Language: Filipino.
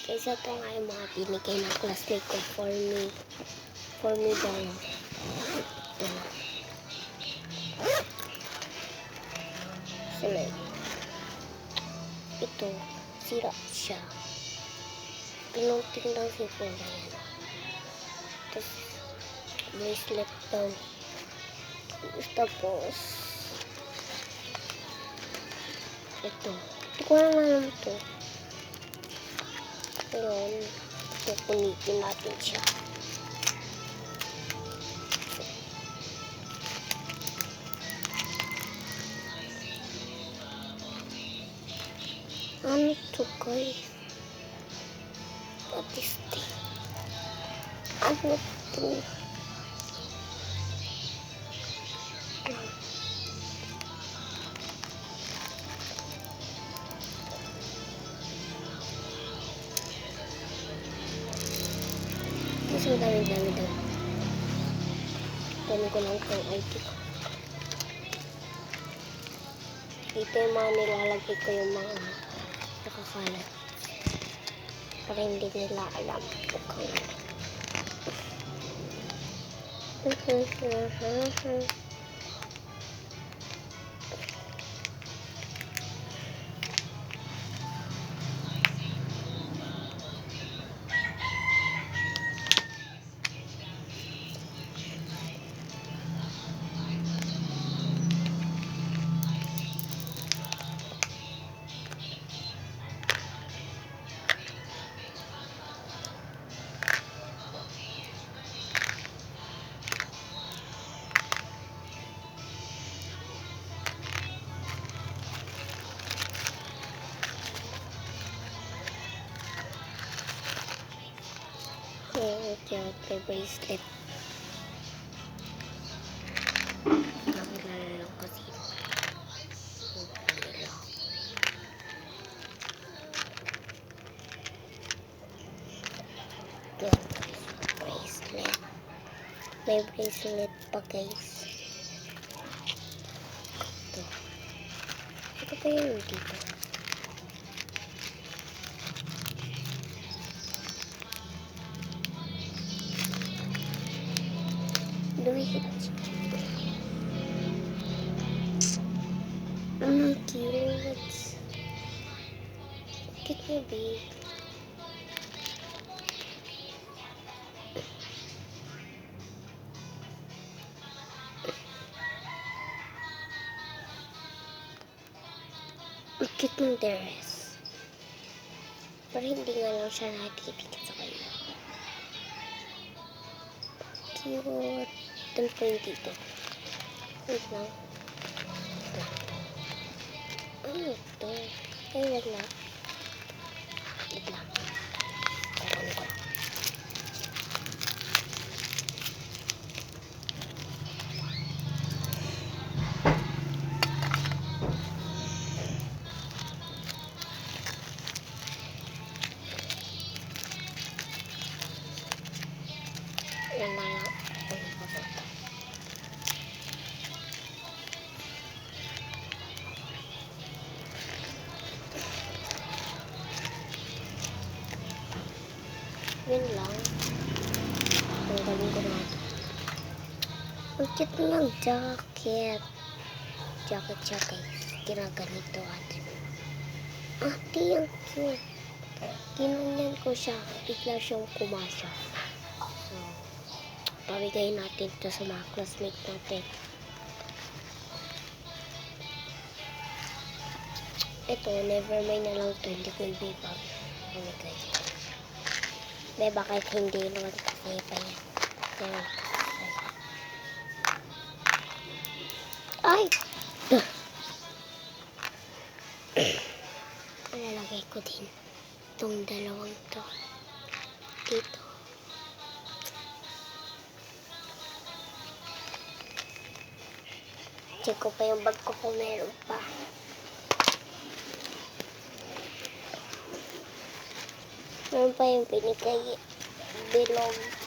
Kaysa ito nga yung mga binigay ng classmate ko for me daw. Ito. Sunod. Ito, sira siya. Pinunting lang siguro yan. Tapos, bracelet daw. Tapos, ito. Ito ko lang alam ito. Ayan. Ito, punitin natin siya. Ano ito, guys? What is this? Ano ito? Mas ang dami-dami daw. Dami ko lang itong ID ko. Dito yung mga nilalagay ko yung mga nakakalat. Para hindi nila alam kung ano. May bracelet. Nakilala lang kasi. Bracelet. May bracelet pa, guys. Ito. Ito pa yun dito. Wait. Cute. Cute na, babe. Cute ng dress. Pero hindi nga lang siya nakikipikit sa kanya. Cute. Ito po yung dito. Wait lang. Ito. Ano ito? Ay, wag lang. Wait lang. Kukunin ko. Yan na nga. Yun lang. Tanggalin ko na ito. Ang cute ng jacket. Jacket siya, guys. Ginaganito ate. Ate, ang cute. Ginanyan ko siya. Bigla siyang kumasya. So, pabigay natin ito sa mga classmate natin. Ito, never mind na lang ito. Hindi ko ibibag. Pabigay. May bakit hindi naman kasi pa yan. Yan. Ay! Lalagay ko din itong dalawang to dito. Check ko pa yung bag ko kung meron pa. Meron pa yung binigay bilog.